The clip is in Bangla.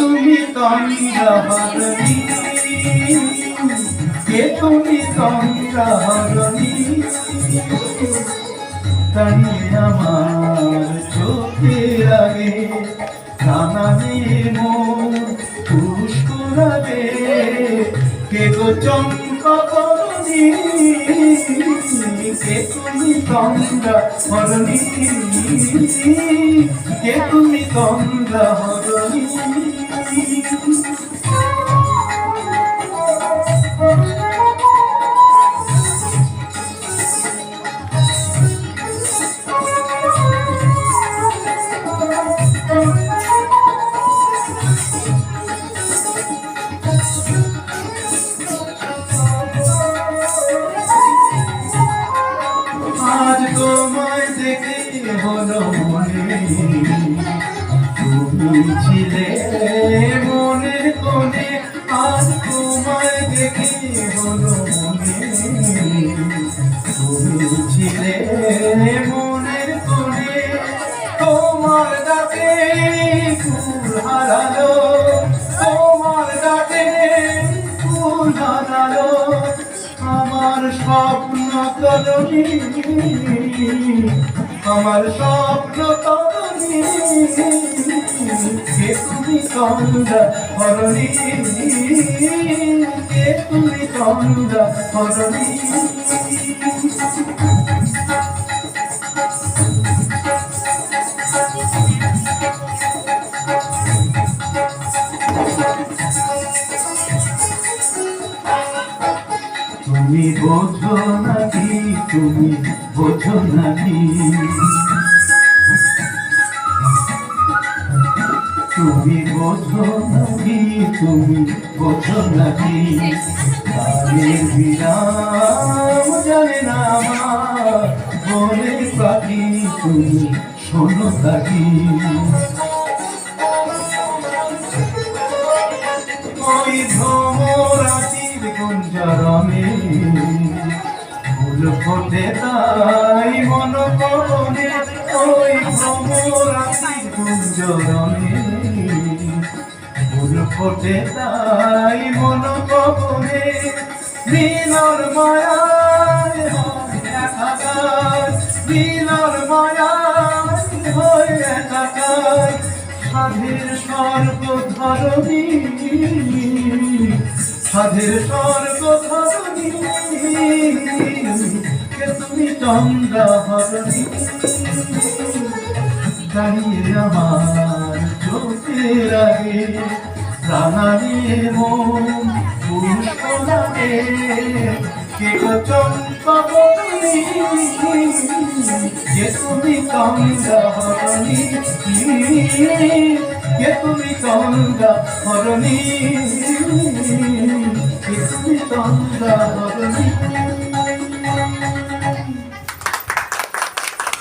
তুমি তন্দ্রাহরণী, কে তুমি তন্দ্রাহরণী, দাঁড়িয়ে আমার চোখের আগে নানানে মোর পুষ্প লাগে। কে গো চম্পকরণী, কে তুমি তন্দ্রাহরণী, কে তুমি তন্দ্রাহরণী। আজ তোমায় দেখে হলো মনে, তুমি ছিলে মনের কোণে। আজ তোমায় দেখে হলো মনে, তুমি ছিলে মনের কোণে। তোমার ডাকে ফুল হারালো, তোমার ডাকে ফুল হারালো আমার স্বপ্ন তরণী, আমার স্বপ্ন তরণী। কে তুমি তন্দ্রাহরণী, কে তুমি তন্দ্রাহরণী। তুমি বোঝো নাকি, তুমি বোঝো নাকি, তুমি বোঝো নাকি, তুমি বোঝো নাকি। গানের বিরাম জানে না আমার বনের পাখি, তুমি শোনো তাকি। ওই ভ্রমরাটির গুঞ্জরণে ফুল ফোটে তাই মন পবনে। ওই ভ্রমরাটির গুঞ্জরণে ফুল ফোটে তাই মন পবনে। মিলর মায়ায় হয় একাকার, মিলর মায়ায় হয় একাকার। সাধের স্বর্গ ধরণী, সাধের স্বর্গ ধরণী। কে তুমি তন্দ্রাহরণী, দাঁড়িয়ে আমার চোখের আগে প্রাণারে মন পুষ্প লাগে। কে গো চম্পকরণী, কে তুমি তন্দ্রাহরণী, কে তুমি তন্দ্রাহরণী, কে তুমি তন্দ্রাহরণী।